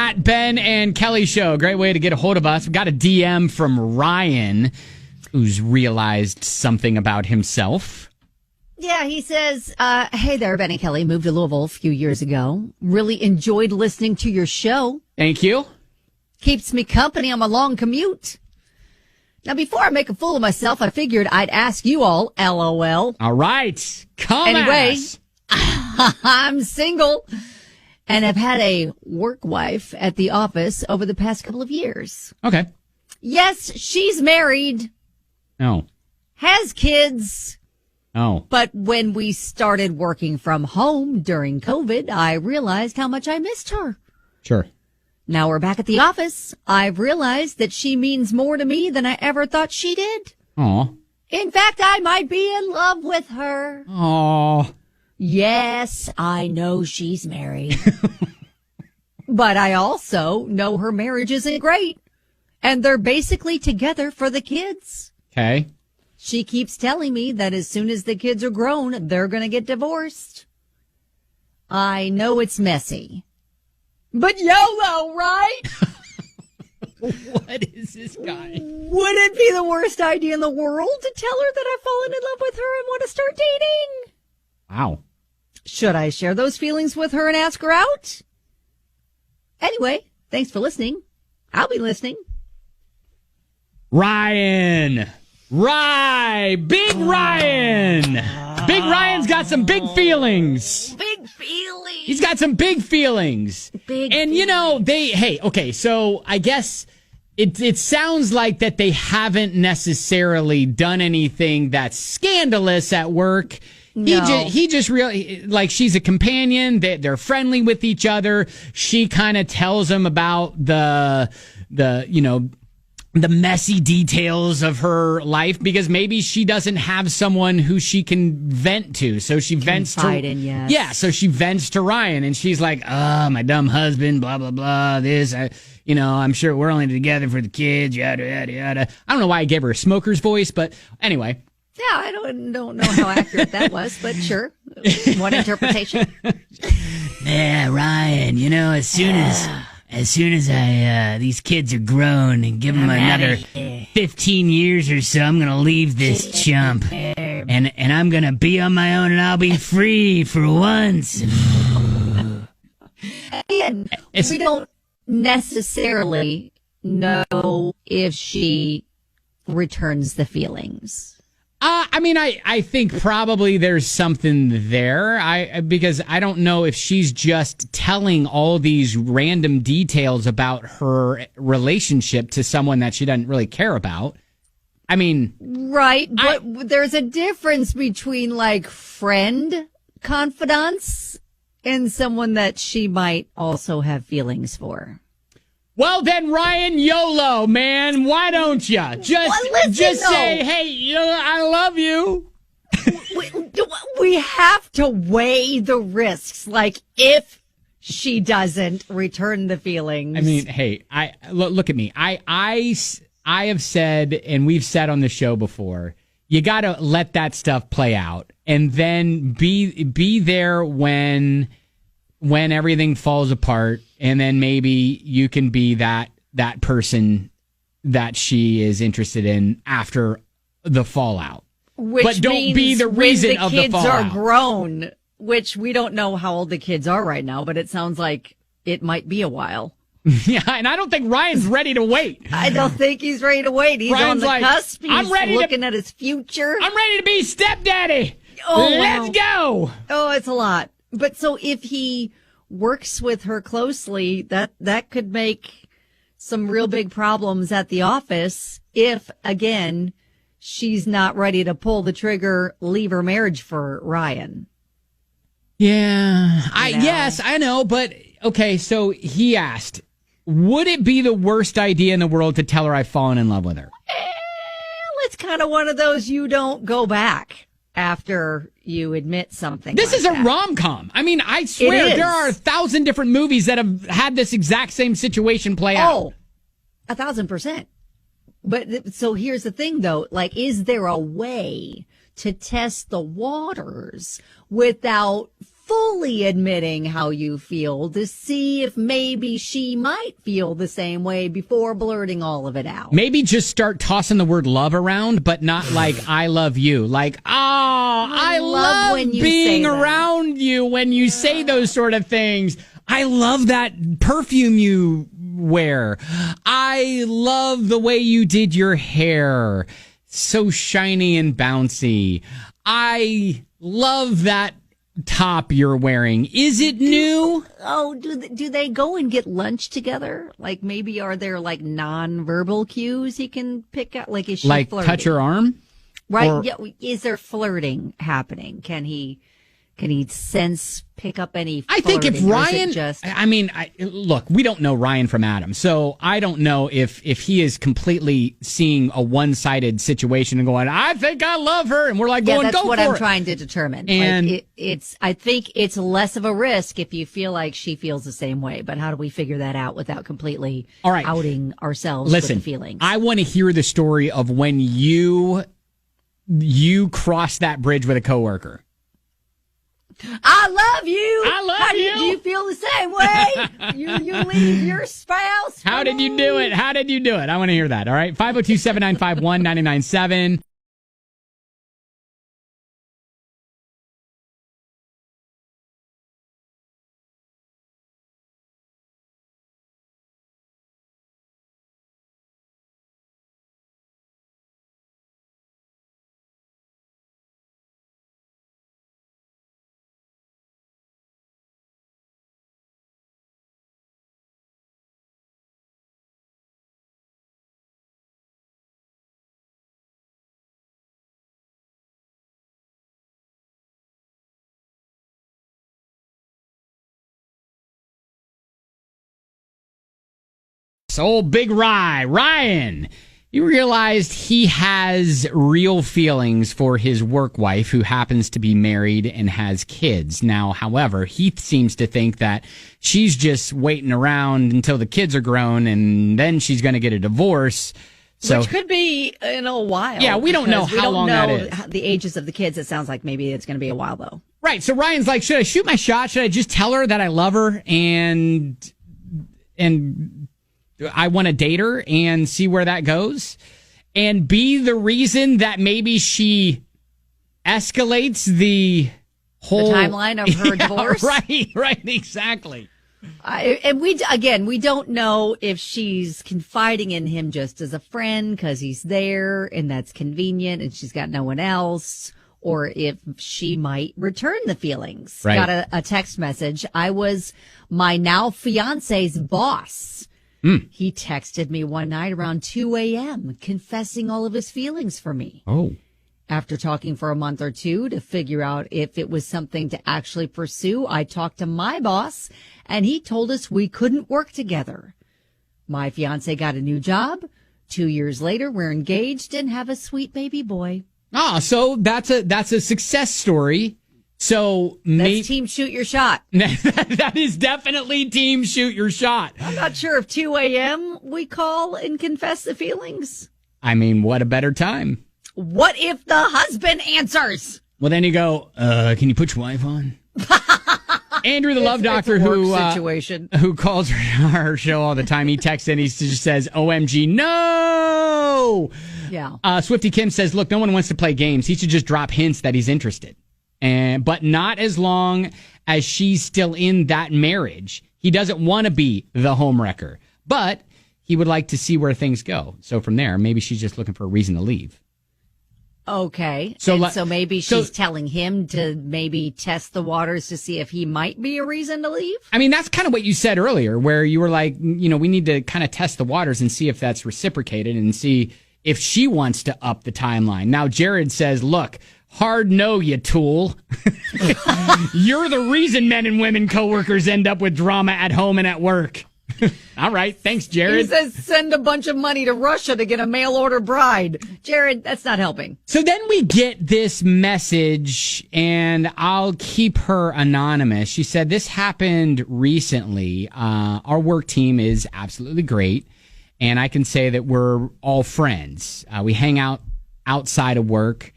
at Ben and Kelly Show. Great way to get a hold of us. We got a DM from Ryan, who's realized something about himself. Yeah, he says, hey there, Ben and Kelly. Moved to Louisville a few years ago. Really enjoyed listening to your show. Thank you. Keeps me company on my long commute. Now, before I make a fool of myself, I figured I'd ask you all, LOL. All right. Come Anyway, I'm single and have had a work wife at the office over the past couple of years. Okay. Yes, she's married, Oh. has kids, Oh. but when we started working from home during COVID, I realized how much I missed her. Sure. Now we're back at the office. I've realized that she means more to me than I ever thought she did. Aw. In fact, I might be in love with her. Aw. Yes, I know she's married. But I also know her marriage isn't great. And they're basically together for the kids. Okay. She keeps telling me that as soon as the kids are grown, they're going to get divorced. I know it's messy. But YOLO, right? What is this guy? Would it be the worst idea in the world to tell her that I've fallen in love with her and want to start dating? Wow. Should I share those feelings with her and ask her out? Anyway, thanks for listening. I'll be listening. Ryan. Big Ryan. Big Ryan's got some big feelings. Big feelings. He's got some big feelings. Big and, you know, so I guess it sounds like that they haven't necessarily done anything that's scandalous at work. No. He just really, like, she's a companion. They're friendly with each other. She kind of tells him about the messy details of her life because maybe she doesn't have someone who she can vent to. So she vents to, yes. yeah. So she vents to Ryan and she's like, oh, my dumb husband, blah, blah, blah. I'm sure we're only together for the kids, yada, yada, yada. I don't know why I gave her a smoker's voice, but anyway. Yeah, I don't know how accurate that was, but sure. One interpretation. Yeah, Ryan, as soon as these kids are grown and give them another 15 years or so, I'm going to leave this chump. And I'm going to be on my own and I'll be free for once. And we don't necessarily know if she returns the feelings. I think probably there's something there. Because I don't know if she's just telling all these random details about her relationship to someone that she doesn't really care about. Right, but there's a difference between like friend confidants and someone that she might also have feelings for. Well, then, Ryan, YOLO, man. Why don't you just say, hey, I love you. We have to weigh the risks. Like, if she doesn't return the feelings. Hey, look at me. I have said, and we've said on the show before, you got to let that stuff play out, and then be there when everything falls apart, and then maybe you can be that person that she is interested in after the fallout. But don't be the reason of the fallout. The kids are grown, which we don't know how old the kids are right now, but it sounds like it might be a while. Yeah, and I don't think Ryan's ready to wait. I don't think he's ready to wait. He's Ryan's on the cusp. He's looking at his future. I'm ready to be stepdaddy. Oh, let's go. Oh, it's a lot. But so if he works with her closely, that could make some real big problems at the office if, again, she's not ready to pull the trigger, leave her marriage for Ryan. Yeah, yes, I know, but okay, so he asked, would it be the worst idea in the world to tell her I've fallen in love with her? It's kind of one of those you don't go back after you admit something. This like is a rom-com. I swear there are 1,000 different movies that have had this exact same situation play out. Oh, 1,000%. But so here's the thing, though. Like, is there a way to test the waters without fully admitting how you feel to see if maybe she might feel the same way before blurting all of it out. Maybe just start tossing the word love around, but not like I love you. Like, I love when you being say that. around you when you say those sort of things. I love that perfume you wear. I love the way you did your hair. So shiny and bouncy. I love that top you're wearing. Is it new? Do they go and get lunch together? Like, maybe are there like non-verbal cues he can pick out? Like, is she Like flirting? touch her arm? Right. Or- Yeah. Is there flirting happening? Can he pick up any flirting? I think if or is it Ryan, just look, we don't know Ryan from Adam, so I don't know if he is completely seeing a one-sided situation and going, I think I love her, and we're like, going, that's go what for I'm it. trying to determine. And- Like I think it's less of a risk if you feel like she feels the same way. But how do we figure that out without completely All right. outing ourselves Listen, with the feelings? I want to hear the story of when you crossed that bridge with a coworker. I love you. I love How you. Do you feel the same way? you leave your spouse. How did you do it? How did you do it? I want to hear that. All right. 502-795-1997. Old Big Ryan, you realized he has real feelings for his work wife who happens to be married and has kids. Now, however, he seems to think that she's just waiting around until the kids are grown and then she's going to get a divorce. So, Which could be in a while. Yeah, we don't know because we how don't long know that is. The ages of the kids. It sounds like maybe it's going to be a while, though. right. So Ryan's like, should I shoot my shot? Should I just tell her that I love her and I want to date her and see where that goes, and be the reason that maybe she escalates the whole timeline of her divorce? Right, exactly. And we don't know if she's confiding in him just as a friend because he's there and that's convenient and she's got no one else, or if she might return the feelings. Right. Got a text message. I was my now fiance's boss. He texted me one night around 2 a.m. confessing all of his feelings for me. Oh, After talking for a month or two to figure out if it was something to actually pursue, I talked to my boss and he told us we couldn't work together. My fiance got a new job. 2 years later, we're engaged and have a sweet baby boy. so that's a success story. So That's team shoot your shot. that is definitely team shoot your shot. I'm not sure if 2 a.m. we call and confess the feelings. I mean, what a better time. What if the husband answers? Well, then you go, can you put your wife on? Andrew, the love doctor, It's a work situation. who calls our show all the time, he texts and he just says, OMG, no! Yeah. Swifty Kim says, look, no one wants to play games. He should just drop hints that he's interested. But not as long as she's still in that marriage. He doesn't want to be the homewrecker, but he would like to see where things go. So from there, maybe she's just looking for a reason to leave. Okay. So So maybe she's telling him to maybe test the waters to see if he might be a reason to leave? I mean, that's kind of what you said earlier, where you were like, we need to kind of test the waters and see if that's reciprocated and see if she wants to up the timeline. Now, Jared says, look, hard no, you tool. You're the reason men and women coworkers end up with drama at home and at work. All right. Thanks, Jared. He says send a bunch of money to Russia to get a mail order bride. Jared, that's not helping. So then we get this message, and I'll keep her anonymous. She said, this happened recently. Our work team is absolutely great, and I can say that we're all friends. We hang out outside of work.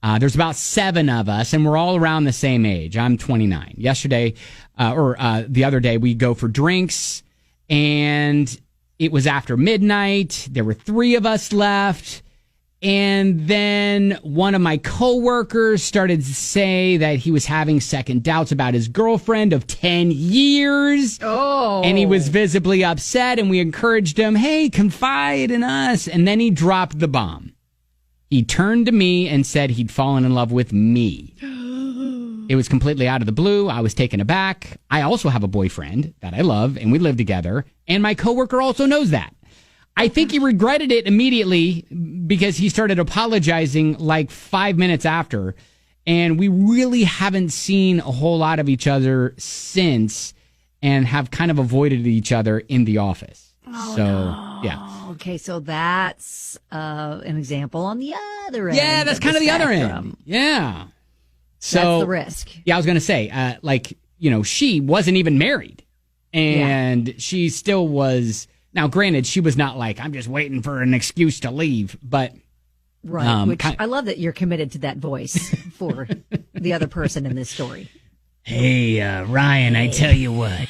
There's about 7 of us, and we're all around the same age. I'm 29. Yesterday, the other day, we go for drinks, and it was after midnight. There were 3 of us left. And then one of my coworkers started to say that he was having second doubts about his girlfriend of 10 years. Oh. And he was visibly upset, and we encouraged him, hey, confide in us. And then he dropped the bomb. He turned to me and said he'd fallen in love with me. It was completely out of the blue. I was taken aback. I also have a boyfriend that I love, and we live together. And my coworker also knows that. I think he regretted it immediately because he started apologizing like 5 minutes after. And we really haven't seen a whole lot of each other since and have kind of avoided each other in the office. Oh, so, no. yeah. Okay, so that's an example on the other end. Yeah, that's kind of the other end. Yeah. So that's the risk. Yeah, I was going to say, she wasn't even married. And she still was. Now, granted, she was not like, I'm just waiting for an excuse to leave. But right, which I love that you're committed to that voice for the other person in this story. Hey, Ryan, I tell you what.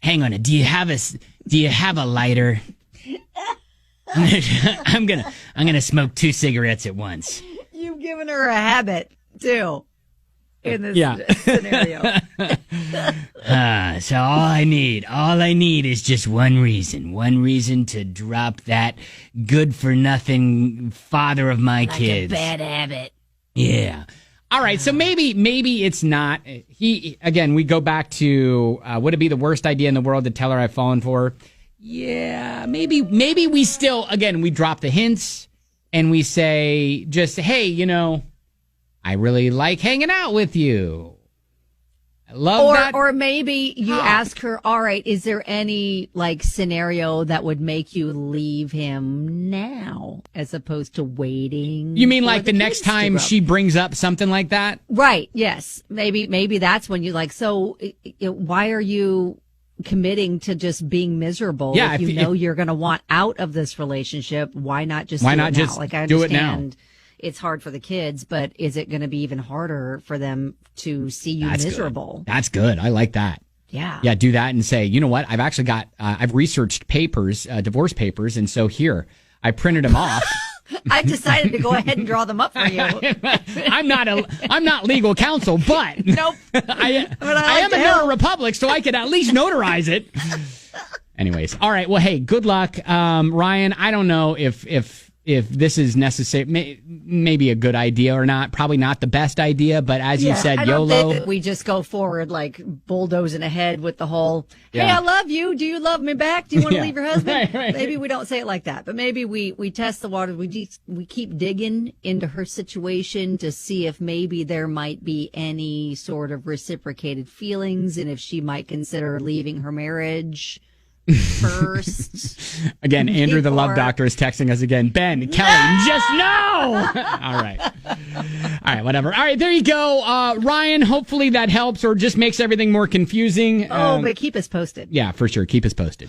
Hang on, do you have a lighter? I'm gonna smoke 2 cigarettes at once. You've given her a habit too in this scenario. So all I need is just one reason to drop that good for nothing father of my kids. A bad habit. Yeah. All right, so maybe it's not. We go back to, would it be the worst idea in the world to tell her I've fallen for her? Yeah, maybe we still, again, we drop the hints and we say just, hey, I really like hanging out with you. I love that. Or maybe you ask her, all right, is there any scenario that would make you leave him now as opposed to waiting? You mean like the next time she brings up something like that? Right. Yes. Maybe that's when you so why are you committing to just being miserable? Yeah, if you're going to want out of this relationship, why not just why do not it just now? I do it now? understand it's hard for the kids, but is it going to be even harder for them to see you miserable? Good. That's good. I like that. Yeah. Yeah, do that and say, you know what? I've actually got, I've researched papers, divorce papers, and so here, I printed them off. I decided to go ahead and draw them up for you. I'm not legal counsel, but nope. I am a notary republic, so I could at least notarize it. Anyways, all right. Well, hey, good luck, Ryan. I don't know if this is necessary, maybe a good idea or not. Probably not the best idea, but as you said, I YOLO. don't think that we just go forward bulldozing ahead with the whole, hey, I love you. Do you love me back? Do you want to leave your husband? Right. Maybe we don't say it like that, but maybe we test the water. We keep digging into her situation to see if maybe there might be any sort of reciprocated feelings and if she might consider leaving her marriage first. Again, Andrew the Love Doctor is texting us again. Ben, Kelly, just no! All right, whatever. All right, there you go. Ryan, hopefully that helps or just makes everything more confusing. But keep us posted. Yeah, for sure. Keep us posted.